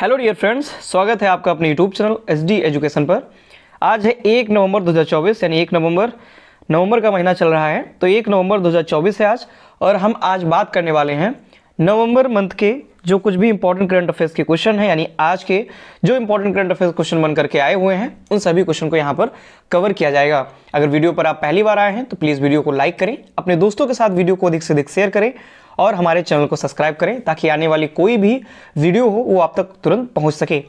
Hello dear friends, स्वागत है आपका अपने यूट्यूब चैनल SD एजुकेशन पर। आज है 1 नवंबर 2024 यानी 1 नवंबर का महीना चल रहा है। तो 1 नवंबर 2024 है आज, और हम आज बात करने वाले हैं नवंबर मंथ के जो कुछ भी इंपॉर्टेंट करंट अफेयर्स के क्वेश्चन हैं, यानी आज के जो इंपॉर्टेंट करंट अफेयर्स क्वेश्चन बन करके आए हुए हैं उन सभी क्वेश्चन को यहाँ पर कवर किया जाएगा। अगर वीडियो पर आप पहली बार आए हैं तो प्लीज़ वीडियो को लाइक करें, अपने दोस्तों के साथ वीडियो को अधिक से अधिक शेयर करें और हमारे चैनल को सब्सक्राइब करें ताकि आने वाली कोई भी वीडियो हो वो आप तक तुरंत पहुंच सके।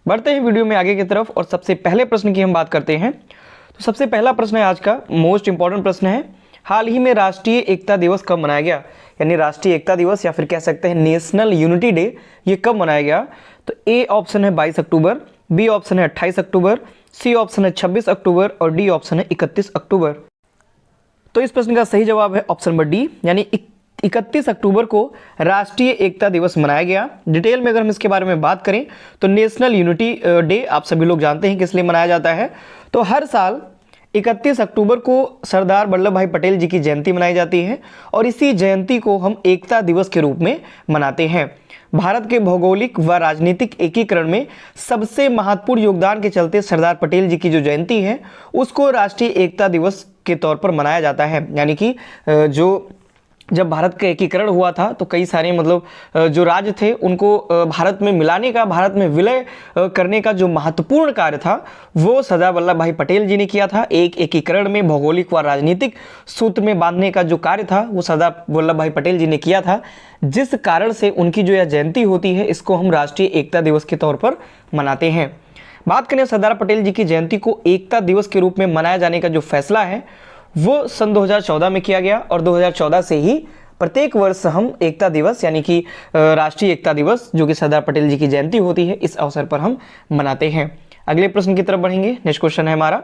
बढ़ते हैं वीडियो में आगे की तरफ और सबसे पहले प्रश्न की हम बात करते हैं। तो सबसे पहला प्रश्न है आज का मोस्ट इंपॉर्टेंट प्रश्न है, हाल ही में राष्ट्रीय एकता दिवस कब मनाया गया? यानी राष्ट्रीय एकता दिवस या फिर कह सकते हैं नेशनल यूनिटी डे, ये कब मनाया गया? तो ए ऑप्शन है 22 अक्टूबर, बी ऑप्शन है 28 अक्टूबर, सी ऑप्शन है 26 अक्टूबर और डी ऑप्शन है 31 अक्टूबर। तो इस प्रश्न का सही जवाब है ऑप्शन नंबर डी, यानी 31 अक्टूबर को राष्ट्रीय एकता दिवस मनाया गया। डिटेल में अगर हम इसके बारे में बात करें तो नेशनल यूनिटी डे आप सभी लोग जानते हैं किस लिए मनाया जाता है। तो हर साल 31 अक्टूबर को सरदार वल्लभ भाई पटेल जी की जयंती मनाई जाती है और इसी जयंती को हम एकता दिवस के रूप में मनाते हैं। भारत के भौगोलिक व राजनीतिक एकीकरण में सबसे महत्वपूर्ण योगदान के चलते सरदार पटेल जी की जो जयंती है उसको राष्ट्रीय एकता दिवस के तौर पर मनाया जाता है। यानी कि जब भारत का एकीकरण हुआ था तो कई सारे जो राज्य थे उनको भारत में मिलाने का, भारत में विलय करने का जो महत्वपूर्ण कार्य था वो सरदार वल्लभ भाई पटेल जी ने किया था। एक एकीकरण में भौगोलिक व राजनीतिक सूत्र में बांधने का जो कार्य था वो सरदार वल्लभ भाई पटेल जी ने किया था, जिस कारण से उनकी जो यह जयंती होती है इसको हम राष्ट्रीय एकता दिवस के तौर पर मनाते हैं। बात करें सरदार पटेल जी की जयंती को एकता दिवस के रूप में मनाया जाने का जो फैसला है वो सन 2014 में किया गया और 2014 से ही प्रत्येक वर्ष हम एकता दिवस यानी कि राष्ट्रीय एकता दिवस जो कि सरदार पटेल जी की जयंती होती है इस अवसर पर हम मनाते हैं। अगले प्रश्न की तरफ बढ़ेंगे। नेक्स्ट क्वेश्चन है हमारा,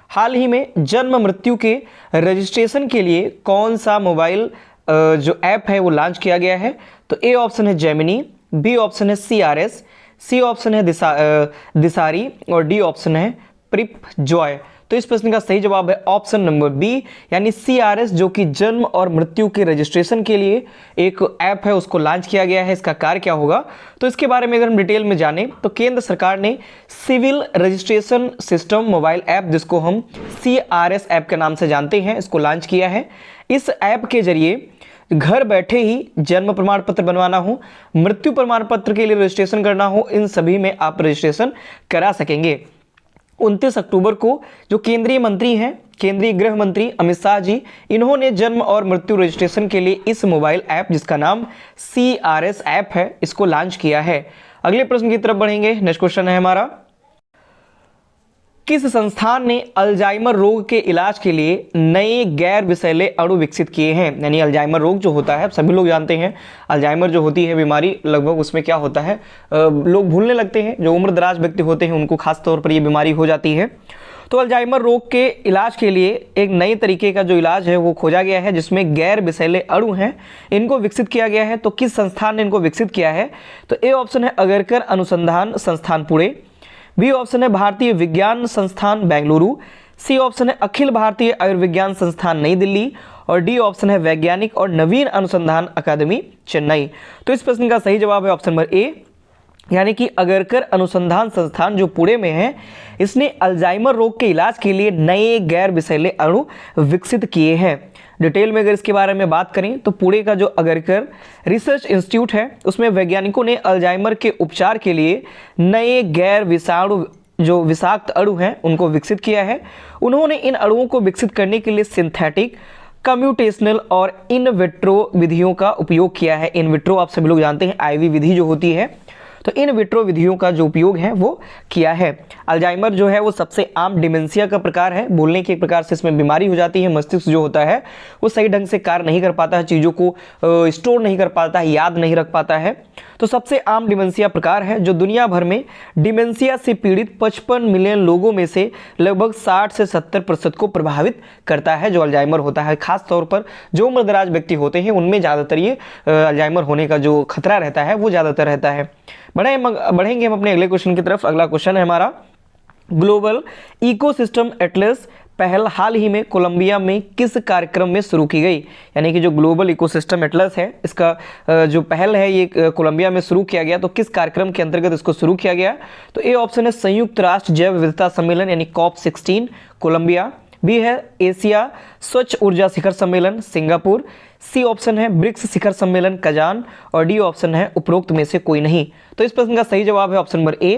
हाल ही में जन्म मृत्यु के रजिस्ट्रेशन के लिए कौन सा मोबाइल जो ऐप है वो लॉन्च किया गया है? तो ए ऑप्शन है जेमिनी, बी ऑप्शन है CRS, सी ऑप्शन है दिसारी और डी ऑप्शन है प्रिप जॉय। तो इस प्रश्न का सही जवाब है ऑप्शन नंबर बी, यानी CRS जो कि जन्म और मृत्यु के रजिस्ट्रेशन के लिए एक ऐप है उसको लॉन्च किया गया है। इसका कार्य क्या होगा तो इसके बारे में अगर हम डिटेल में जानें तो केंद्र सरकार ने civil registration system mobile app जिसको हम CRS ऐप के नाम से जानते हैं इसको लॉन्च किया है। इस ऐप के जरिए घर बैठे ही जन्म प्रमाण पत्र बनवाना हो, मृत्यु प्रमाण पत्र के लिए रजिस्ट्रेशन करना हो, इन सभी में आप रजिस्ट्रेशन करा सकेंगे। 29 अक्टूबर को जो केंद्रीय मंत्री हैं, केंद्रीय गृह मंत्री अमित शाह जी, इन्होंने जन्म और मृत्यु रजिस्ट्रेशन के लिए इस मोबाइल ऐप जिसका नाम CRS ऐप है इसको लॉन्च किया है। अगले प्रश्न की तरफ बढ़ेंगे। नेक्स्ट क्वेश्चन है हमारा, किस संस्थान ने अल्जाइमर रोग के इलाज के लिए नए गैर विषैले अणु विकसित किए हैं? यानी अल्जाइमर रोग जो होता है सभी लोग जानते हैं, अल्जाइमर जो होती है बीमारी लगभग उसमें क्या होता है लोग भूलने लगते हैं, जो उम्र दराज व्यक्ति होते हैं उनको खास तौर पर ये बीमारी हो जाती है। तो अल्जाइमर रोग के इलाज के लिए एक नए तरीके का जो इलाज है वो खोजा गया है जिसमें गैर विषैले अणु हैं, इनको विकसित किया गया है। तो किस संस्थान ने इनको विकसित किया है? तो ए ऑप्शन है अगरकर अनुसंधान संस्थान पुणे, बी ऑप्शन है भारतीय विज्ञान संस्थान बेंगलुरु, सी ऑप्शन है अखिल भारतीय आयुर्विज्ञान संस्थान नई दिल्ली और डी ऑप्शन है वैज्ञानिक और नवीन अनुसंधान अकादमी चेन्नई। तो इस प्रश्न का सही जवाब है ऑप्शन नंबर ए, यानी कि अगरकर अनुसंधान संस्थान जो पुणे में है इसने अल्जाइमर रोग के इलाज के लिए नए गैर विषैले अणु विकसित किए हैं। डिटेल में अगर इसके बारे में बात करें तो पुणे का जो अगरकर रिसर्च इंस्टीट्यूट है उसमें वैज्ञानिकों ने अल्जाइमर के उपचार के लिए नए गैर विषाणु जो विषाक्त अणु हैं उनको विकसित किया है। उन्होंने इन अणुओं को विकसित करने के लिए सिंथेटिक, कम्प्यूटेशनल और इन विट्रो विधियों का उपयोग किया है। इन विट्रो आप सभी लोग जानते हैं IV विधि जो होती है, तो इन विट्रो विधियों का जो उपयोग है वो किया है। अल्जाइमर जो है वो सबसे आम डिमेंशिया का प्रकार है, बोलने के एक प्रकार से इसमें बीमारी हो जाती है। मस्तिष्क जो होता है वो सही ढंग से कार्य नहीं कर पाता है, चीज़ों को स्टोर नहीं कर पाता है, याद नहीं रख पाता है। तो सबसे आम डिमेंशिया प्रकार है जो दुनिया भर में डिमेंशिया से पीड़ित 55 मिलियन लोगों में से लगभग 60 से 70% को प्रभावित करता है जो अल्जाइमर होता है। खास तौर पर जो उम्रदराज व्यक्ति होते हैं उनमें ज़्यादातर ये अल्जाइमर होने का जो खतरा रहता है वो ज़्यादातर रहता है। बढ़ेंगे हम अपने अगले क्वेश्चन की तरफ। अगला क्वेश्चन है हमारा, ग्लोबल इकोसिस्टम एटलस पहल हाल ही में कोलंबिया में किस कार्यक्रम में शुरू की गई? यानी कि जो ग्लोबल इकोसिस्टम एटलस है, इसका जो पहल है ये कोलंबिया में शुरू किया गया, तो किस कार्यक्रम के अंतर्गत इसको शुरू किया गया? तो ए ऑप्शन है संयुक्त राष्ट्र जैव विविधता सम्मेलन यानी COP16 कोलंबिया। बी है एशिया स्वच्छ ऊर्जा शिखर सम्मेलन सिंगापुर। सी ऑप्शन है ब्रिक्स शिखर सम्मेलन कजान। और डी ऑप्शन है उपरोक्त में से कोई नहीं। तो इस प्रश्न का सही जवाब है ऑप्शन नंबर ए,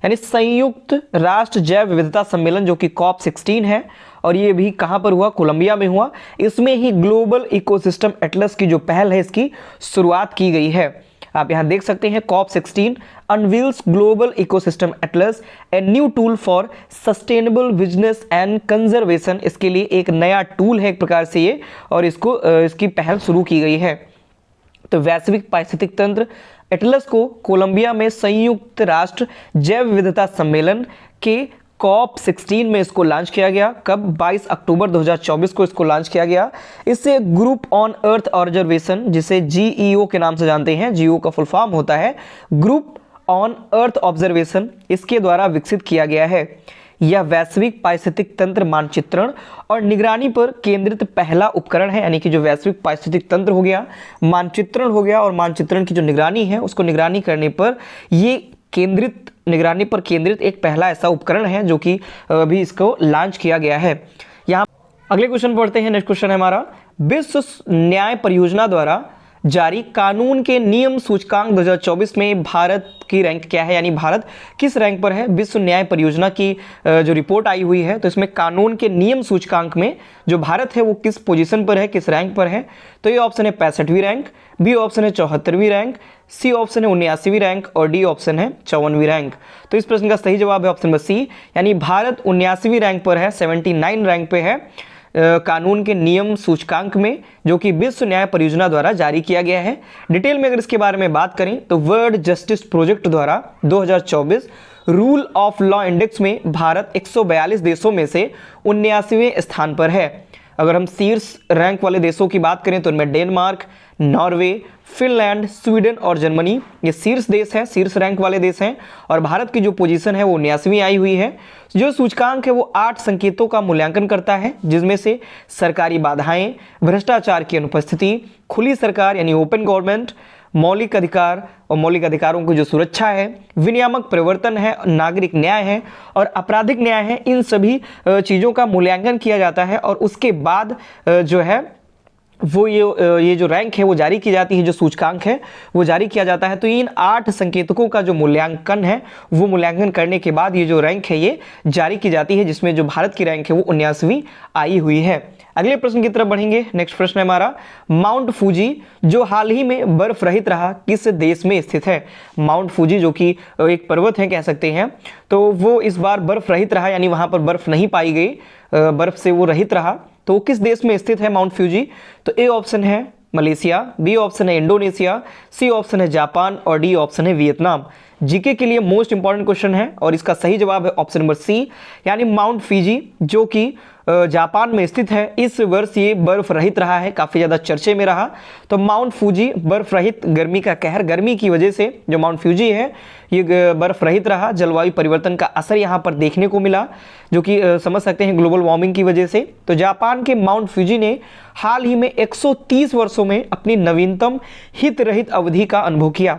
यानी संयुक्त राष्ट्र जैव विविधता सम्मेलन जो कि COP16 है, और ये भी कहाँ पर हुआ? कोलंबिया में हुआ। इसमें ही ग्लोबल इकोसिस्टम एटलस की जो पहल है इसकी शुरुआत की गई है। आप यहाँ देख सकते हैं COP16 unveils global ecosystem Atlas a new tool for sustainable business and conservation. इसके लिए एक नया टूल है एक प्रकार से ये, और इसकी पहल शुरू की गई है। तो वैश्विक पारिस्थितिक तंत्र एटलस को कोलंबिया में संयुक्त राष्ट्र जैव विविधता सम्मेलन के COP16 में इसको लॉन्च किया गया। कब? 22 अक्टूबर 2024 को इसको लॉन्च किया गया। इससे ग्रुप ऑन अर्थ ऑब्जर्वेशन, जिसे GEO के नाम से जानते हैं, GEO का फुल फॉर्म होता है ग्रुप ऑन अर्थ ऑब्जर्वेशन, इसके द्वारा विकसित किया गया है। यह वैश्विक पारिस्थितिक तंत्र मानचित्रण और निगरानी पर केंद्रित पहला उपकरण है। यानी कि जो वैश्विक पारिस्थितिक तंत्र हो गया, मानचित्रण हो गया, और मानचित्रण की जो निगरानी है उसको निगरानी करने पर ये निगरानी पर केंद्रित एक पहला ऐसा उपकरण है जो कि अभी इसको लॉन्च किया गया है। यहाँ अगले क्वेश्चन पढ़ते हैं। नेक्स्ट क्वेश्चन है हमारा, विश्व न्याय परियोजना द्वारा जारी कानून के नियम सूचकांक 2024 में भारत की रैंक क्या है? यानी भारत किस रैंक पर है? विश्व न्याय परियोजना की जो रिपोर्ट आई हुई है, तो इसमें कानून के नियम सूचकांक में जो भारत है वो किस पोजीशन पर है, किस रैंक पर है? तो ये ऑप्शन है 65वीं रैंक, बी ऑप्शन है 74वीं रैंक, सी ऑप्शन है 79वीं रैंक, और डी ऑप्शन है 54वीं रैंक। तो इस प्रश्न का सही जवाब है ऑप्शन नंबर सी, यानी भारत 79वीं रैंक पर है, 79 रैंक पे है कानून के नियम सूचकांक में, जो कि विश्व न्याय परियोजना द्वारा जारी किया गया है। डिटेल में अगर इसके बारे में बात करें तो वर्ल्ड जस्टिस प्रोजेक्ट द्वारा 2024 रूल ऑफ लॉ इंडेक्स में भारत 142 देशों में से 79वें स्थान पर है। अगर हम शीर्ष रैंक वाले देशों की बात करें तो इनमें डेनमार्क, नॉर्वे, फिनलैंड, स्वीडन और जर्मनी ये शीर्ष देश हैं, शीर्ष रैंक वाले देश हैं। और भारत की जो पोजीशन है वो 79वीं आई हुई है। जो सूचकांक है वो 8 संकेतों का मूल्यांकन करता है, जिसमें से सरकारी बाधाएं, भ्रष्टाचार की अनुपस्थिति, खुली सरकार यानी ओपन गवर्नमेंट, मौलिक अधिकार और मौलिक अधिकारों की जो सुरक्षा है, विनियामक परिवर्तन है, नागरिक न्याय है और आपराधिक न्याय है। इन सभी चीज़ों का मूल्यांकन किया जाता है और उसके बाद जो है वो ये जो रैंक है वो जारी की जाती है, जो सूचकांक है वो जारी किया जाता है। तो इन 8 संकेतकों का जो मूल्यांकन है वो मूल्यांकन करने के बाद ये जो रैंक है ये जारी की जाती है, जिसमें जो भारत की रैंक है वो 79वीं आई हुई है। अगले प्रश्न की तरफ बढ़ेंगे। नेक्स्ट प्रश्न है हमारा, माउंट फूजी जो हाल ही में बर्फ रहित रहा किस देश में स्थित है? माउंट फूजी जो कि एक पर्वत है कह सकते हैं, तो वो इस बार बर्फ रहित रहा, यानी वहां पर बर्फ नहीं पाई गई, बर्फ से वो रहित रहा। तो किस देश में स्थित है माउंट फ्यूजी? तो ए ऑप्शन है मलेशिया, बी ऑप्शन है इंडोनेशिया, सी ऑप्शन है जापान और डी ऑप्शन है वियतनाम। जीके के लिए मोस्ट इंपॉर्टेंट क्वेश्चन है और इसका सही जवाब है ऑप्शन नंबर सी, यानी माउंट फीजी जो कि जापान में स्थित है। इस वर्ष ये बर्फ रहित रहा है, काफ़ी ज़्यादा चर्चे में रहा। तो माउंट फूजी बर्फ रहित, गर्मी का कहर, गर्मी की वजह से जो माउंट फ्यूजी है ये बर्फ रहित रहा। जलवायु परिवर्तन का असर यहाँ पर देखने को मिला, जो कि समझ सकते हैं ग्लोबल वार्मिंग की वजह से। तो जापान के माउंट फ्यूजी ने हाल ही में 130 वर्षों में अपनी नवीनतम हित रहित अवधि का अनुभव किया,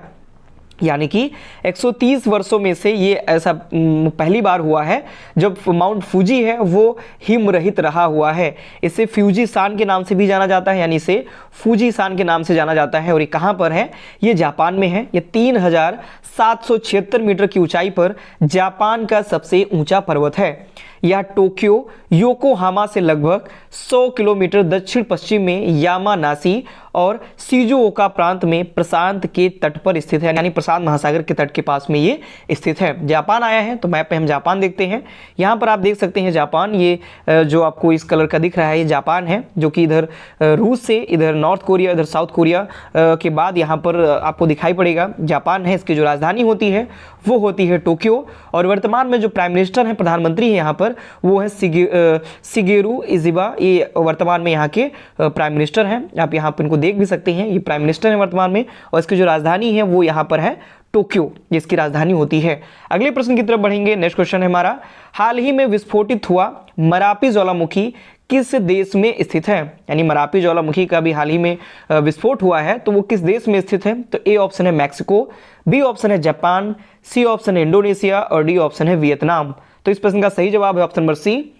यानी कि 130 वर्षों में से ये ऐसा पहली बार हुआ है जब माउंट फूजी है वो हिम रहित रहा हुआ है। इसे फ्यूजी सान के नाम से भी जाना जाता है, यानी इसे फूजी सान के नाम से जाना जाता है। और ये कहाँ पर है? ये जापान में है। ये 3776 मीटर की ऊंचाई पर जापान का सबसे ऊंचा पर्वत है। यह टोक्यो योकोहामा से लगभग 100 किलोमीटर दक्षिण पश्चिम में यामानासी और शिजुओका प्रांत में प्रशांत के तट पर स्थित है, यानी प्रशांत महासागर के तट के पास में ये स्थित है। जापान आया है तो मैप पे हम जापान देखते हैं। यहाँ पर आप देख सकते हैं जापान, ये जो आपको इस कलर का दिख रहा है ये जापान है, जो कि इधर रूस से इधर नॉर्थ कोरिया इधर साउथ कोरिया के बाद यहाँ पर आपको दिखाई पड़ेगा जापान है। इसकी जो राजधानी होती है वो होती है टोक्यो। और वर्तमान में जो प्राइम मिनिस्टर हैं, प्रधानमंत्री है यहाँ पर, वो है शिगेरू इजिबा। ये वर्तमान में यहाँ के प्राइम मिनिस्टर हैं। आप यहाँ पर इनको देख भी सकते हैं, ये प्राइम मिनिस्टर है वर्तमान में। और इसकी जो राजधानी है वो यहाँ पर है टोक्यो जिसकी राजधानी होती है। अगले प्रश्न की तरफ बढ़ेंगे। नेक्स्ट क्वेश्चन है हमारा, हाल ही में विस्फोटित हुआ मरापी ज्वालामुखी किस देश में स्थित है? यानी मरापी ज्वालामुखी का भी हाल ही में विस्फोट हुआ है, तो वो किस देश में स्थित है? तो ए ऑप्शन है मैक्सिको, बी ऑप्शन है जापान, सी ऑप्शन है इंडोनेशिया और डी ऑप्शन है वियतनाम। तो इस प्रश्न का सही जवाब है ऑप्शन नंबर सी,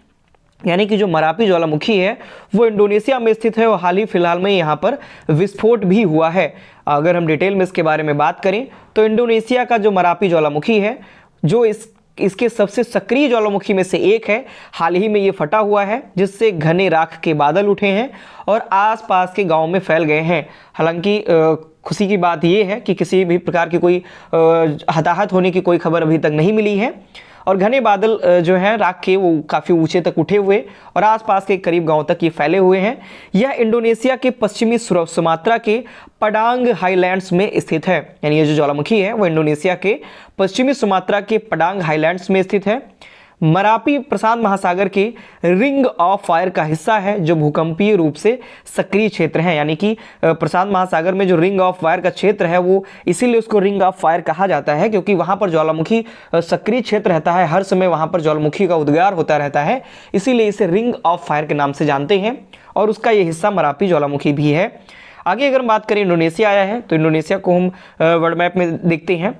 यानी कि जो मरापी ज्वालामुखी है वो इंडोनेशिया में स्थित है और हाल ही फिलहाल में यहाँ पर विस्फोट भी हुआ है। अगर हम डिटेल में इसके बारे में बात करें तो इंडोनेशिया का जो मरापी ज्वालामुखी है, जो इसके सबसे सक्रिय ज्वालामुखी में से एक है, हाल ही में ये फटा हुआ है जिससे घने राख के बादल उठे हैं और आसपास के गांव में फैल गए हैं। हालांकि खुशी की बात यह है कि किसी भी प्रकार की कोई हताहत होने की कोई खबर अभी तक नहीं मिली है और घने बादल जो हैं राख के वो काफ़ी ऊंचे तक उठे हुए और आसपास के करीब गांव तक ये फैले हुए हैं। यह इंडोनेशिया के पश्चिमी सुमात्रा के पडांग हाईलैंड्स में स्थित है। यानी ये जो ज्वालामुखी है वो इंडोनेशिया के पश्चिमी सुमात्रा के पडांग हाईलैंड्स में स्थित है। मरापी प्रशांत महासागर के रिंग ऑफ फायर का हिस्सा है जो भूकंपीय रूप से सक्रिय क्षेत्र है। यानी कि प्रशांत महासागर में जो रिंग ऑफ फायर का क्षेत्र है वो इसीलिए उसको रिंग ऑफ फायर कहा जाता है क्योंकि वहां पर ज्वालामुखी सक्रिय क्षेत्र रहता है, हर समय वहां पर ज्वालामुखी का उद्गार होता रहता है, इसीलिए इसे रिंग ऑफ फायर के नाम से जानते हैं और उसका ये हिस्सा मरापी ज्वालामुखी भी है। आगे अगर हम बात करें, इंडोनेशिया आया है तो इंडोनेशिया को हम वर्ल्ड मैप में देखते हैं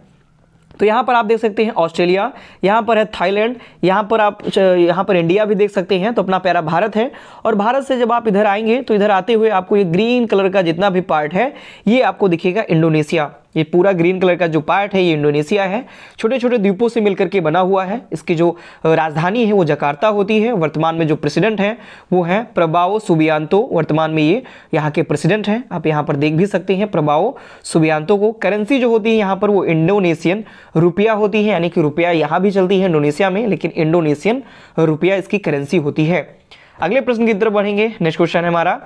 तो यहाँ पर आप देख सकते हैं ऑस्ट्रेलिया, यहाँ पर है थाईलैंड, यहाँ पर इंडिया भी देख सकते हैं। तो अपना प्यारा भारत है और भारत से जब आप इधर आएंगे तो इधर आते हुए आपको ये ग्रीन कलर का जितना भी पार्ट है ये आपको दिखेगा इंडोनेशिया। ये पूरा ग्रीन कलर का जो पार्ट है ये इंडोनेशिया है, छोटे छोटे द्वीपों से मिलकर के बना हुआ है। इसकी जो राजधानी है वो जकार्ता होती है। वर्तमान में जो प्रेसिडेंट हैं वो हैं प्रबावो सुबियांतो, वर्तमान में ये यहाँ के प्रेसिडेंट हैं। आप यहाँ पर देख भी सकते हैं प्रबावो सुबियांतो को। करेंसी जो होती है यहाँ पर वो इंडोनेशियन रुपया होती है, यानी कि रुपया यहाँ भी चलती है इंडोनेशिया में, लेकिन इंडोनेशियन रुपया इसकी करेंसी होती है। अगले प्रश्न की तरफ बढ़ेंगे। नेक्स्ट क्वेश्चन है हमारा,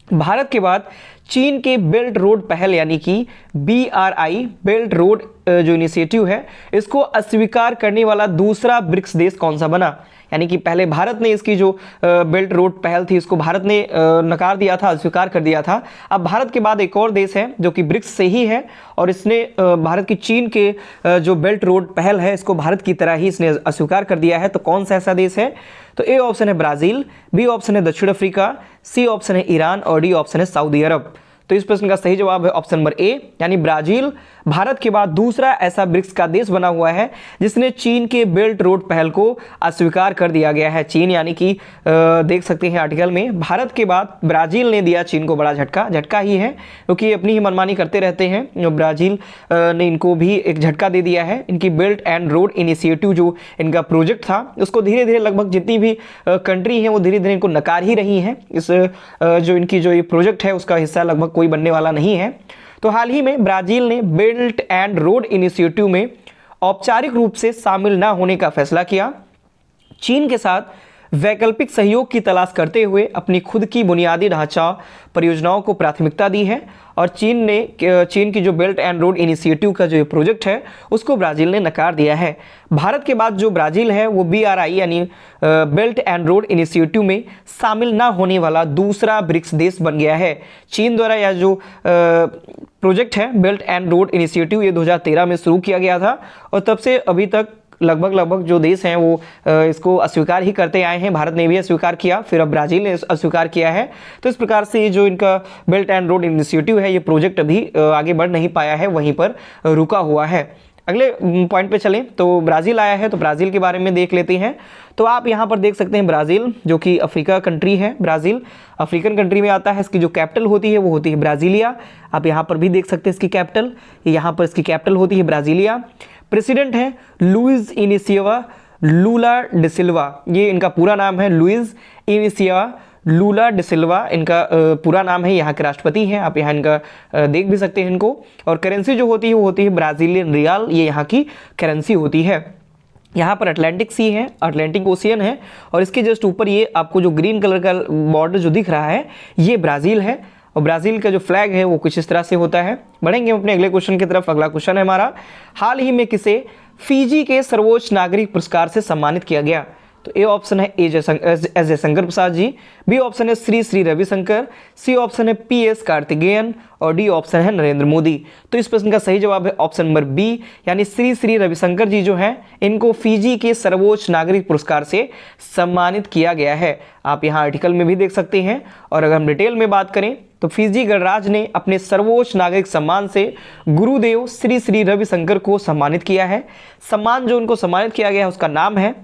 भारत के बाद चीन के बेल्ट रोड पहल यानी कि BRI बेल्ट रोड जो इनिशिएटिव है इसको अस्वीकार करने वाला दूसरा ब्रिक्स देश कौन सा बना? यानी कि पहले भारत ने इसकी जो बेल्ट रोड पहल थी इसको भारत ने नकार दिया था, अस्वीकार कर दिया था। अब भारत के बाद एक और देश है जो कि ब्रिक्स से ही है और इसने भारत की चीन के जो बेल्ट रोड पहल है इसको भारत की तरह ही इसने अस्वीकार कर दिया है। तो कौन सा ऐसा देश है? तो ए ऑप्शन है ब्राज़ील, बी ऑप्शन है दक्षिण अफ्रीका, सी ऑप्शन है ईरान और डी ऑप्शन है सऊदी अरब। तो इस प्रश्न का सही जवाब है ऑप्शन नंबर ए, यानी ब्राजील भारत के बाद दूसरा ऐसा ब्रिक्स का देश बना हुआ है जिसने चीन के बेल्ट रोड पहल को अस्वीकार कर दिया गया है। चीन यानी कि देख सकते हैं आर्टिकल में, भारत के बाद ब्राजील ने दिया चीन को बड़ा झटका ही है क्योंकि अपनी ही मनमानी करते रहते हैं। ब्राजील ने इनको भी एक झटका दे दिया है। इनकी बेल्ट एंड रोड इनिशिएटिव जो इनका प्रोजेक्ट था उसको धीरे धीरे लगभग जितनी भी कंट्री हैं वो धीरे धीरे इनको नकार ही रही हैं। इस जो इनकी जो ये प्रोजेक्ट है उसका हिस्सा लगभग कोई बनने वाला नहीं है। तो हाल ही में ब्राजील ने बेल्ट एंड रोड इनिशिएटिव में औपचारिक रूप से शामिल न होने का फैसला किया। चीन के साथ वैकल्पिक सहयोग की तलाश करते हुए अपनी खुद की बुनियादी ढांचा परियोजनाओं को प्राथमिकता दी है और चीन की जो बेल्ट एंड रोड इनिशिएटिव का जो प्रोजेक्ट है उसको ब्राज़ील ने नकार दिया है। भारत के बाद जो ब्राज़ील है वो BRI यानी बेल्ट एंड रोड इनिशिएटिव में शामिल ना होने वाला दूसरा ब्रिक्स देश बन गया है। चीन द्वारा यह जो प्रोजेक्ट है बेल्ट एंड रोड इनिशिएटिव ये 2013 में शुरू किया गया था और तब से अभी तक लगभग जो देश हैं वो इसको अस्वीकार ही करते आए हैं। भारत ने भी अस्वीकार किया, फिर अब ब्राज़ील ने अस्वीकार किया है। तो इस प्रकार से ये जो इनका बेल्ट एंड रोड इनिशिएटिव है ये प्रोजेक्ट अभी आगे बढ़ नहीं पाया है, वहीं पर रुका हुआ है। अगले पॉइंट पे चलें तो ब्राज़ील आया है तो ब्राज़ील के बारे में देख लेते हैं। तो आप यहाँ पर देख सकते हैं ब्राज़ील जो कि अफ्रीका कंट्री है, ब्राज़ील अफ्रीकन कंट्री में आता है। इसकी जो कैपिटल होती है वो होती है ब्राज़ीलिया। आप यहाँ पर भी देख सकते हैं इसकी कैपिटल, यहाँ पर इसकी कैपिटल होती है ब्राज़ीलिया। प्रेसिडेंट है लुइस इनिसिया लूला डी सिल्वा, ये इनका पूरा नाम है लुइस इनिसिया लूला डी सिल्वा इनका पूरा नाम है। यहाँ के राष्ट्रपति हैं, आप यहाँ इनका देख भी सकते हैं इनको। और करेंसी जो होती है वो होती है ब्राज़ीलियन रियाल, ये यहाँ की करेंसी होती है। यहाँ पर अटलांटिक सी है, अटलांटिक ओशियन है और इसके जस्ट ऊपर ये आपको जो ग्रीन कलर का बॉर्डर जो दिख रहा है ये ब्राज़ील है और ब्राज़ील का जो फ्लैग है वो कुछ इस तरह से होता है। बढ़ेंगे अपने अगले क्वेश्चन की तरफ। अगला क्वेश्चन है हमारा, हाल ही में किसे फिजी के सर्वोच्च नागरिक पुरस्कार से सम्मानित किया गया? तो ए ऑप्शन है S Jaishankar Prasad ji, B option है श्री श्री रविशंकर, सी ऑप्शन है पी एस कार्तिकेयन और डी ऑप्शन है नरेंद्र मोदी। तो इस प्रश्न का सही जवाब है ऑप्शन नंबर बी, यानी श्री श्री रविशंकर जी जो हैं इनको फिजी के सर्वोच्च नागरिक पुरस्कार से सम्मानित किया गया है। आप यहाँ आर्टिकल में भी देख सकते हैं। और अगर हम डिटेल में बात करें तो फिजी गणराज्य ने अपने सर्वोच्च नागरिक सम्मान से गुरुदेव श्री श्री रविशंकर को सम्मानित किया है। सम्मान जो उनको सम्मानित किया गया है उसका नाम है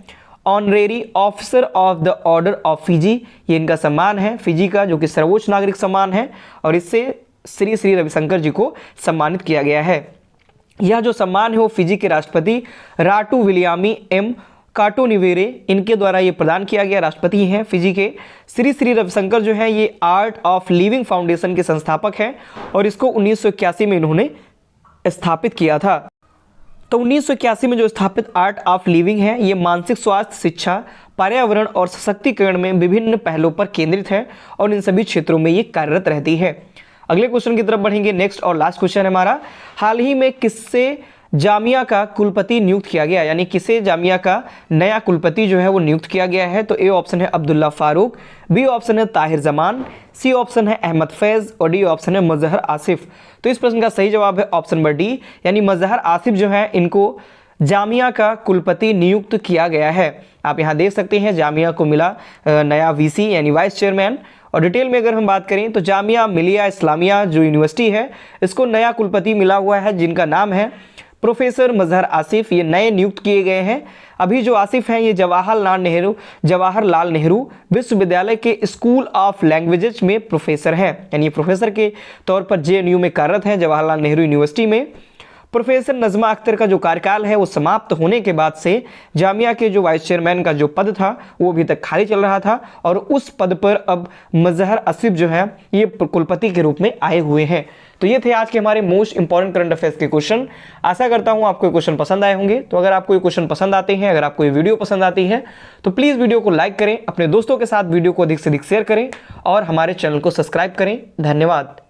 honorary officer of the order of Fiji. ये इनका सम्मान है फिजी का, जो कि सर्वोच्च नागरिक सम्मान है, और इससे श्री श्री रविशंकर जी को सम्मानित किया गया है। यह जो सम्मान है वो फिजी के राष्ट्रपति राटू विलियामी एम काटोनिवेरे इनके द्वारा ये प्रदान किया गया, राष्ट्रपति हैं फिजी के। श्री श्री रविशंकर जो है ये आर्ट ऑफ लिविंग फाउंडेशन के संस्थापक हैं और इसको 1981 में इन्होंने स्थापित किया था। तो 1981 में जो स्थापित आर्ट ऑफ लिविंग है ये मानसिक स्वास्थ्य, शिक्षा, पर्यावरण और सशक्तिकरण में विभिन्न पहलों पर केंद्रित है और इन सभी क्षेत्रों में ये कार्यरत रहती है। अगले क्वेश्चन की तरफ बढ़ेंगे। नेक्स्ट और लास्ट क्वेश्चन है हमारा, हाल ही में किससे जामिया का कुलपति नियुक्त किया गया, यानी किसे जामिया का नया कुलपति जो है वो नियुक्त किया गया है। तो ए ऑप्शन है अब्दुल्ला फारूक, बी ऑप्शन है ताहिर जमान, सी ऑप्शन है अहमद फैज और डी ऑप्शन है मजहर आसिफ। तो इस प्रश्न का सही जवाब है ऑप्शन नंबर डी, यानी मजहर आसिफ जो है इनको जामिया का कुलपति नियुक्त किया गया है। आप यहाँ देख सकते हैं जामिया को मिला नया वीसी यानी वाइस चेयरमैन। और डिटेल में अगर हम बात करें तो जामिया मिलिया इस्लामिया जो यूनिवर्सिटी है इसको नया कुलपति मिला हुआ है जिनका नाम है प्रोफेसर मजहर आसिफ। ये नए नियुक्त किए गए हैं। अभी जो आसिफ हैं ये जवाहरलाल नेहरू विश्वविद्यालय के स्कूल ऑफ लैंग्वेजेस में प्रोफेसर हैं, यानी प्रोफेसर के तौर पर जेएनयू में कार्यरत हैं जवाहरलाल नेहरू यूनिवर्सिटी में। प्रोफेसर नजमा अख्तर का जो कार्यकाल है वो समाप्त होने के बाद से जामिया के जो वाइस चेयरमैन का जो पद था वो अभी तक खाली चल रहा था और उस पद पर अब मजहर आसिफ जो है ये कुलपति के रूप में आए हुए हैं। तो ये थे आज के हमारे मोस्ट इंपॉर्टेंट करंट अफेयर्स के क्वेश्चन। आशा करता हूं आपको ये क्वेश्चन पसंद आए होंगे। तो अगर आपको ये क्वेश्चन पसंद आते हैं, अगर आपको ये वीडियो पसंद आती है तो प्लीज़ वीडियो को लाइक करें, अपने दोस्तों के साथ वीडियो को अधिक से अधिक शेयर करें और हमारे चैनल को सब्सक्राइब करें। धन्यवाद।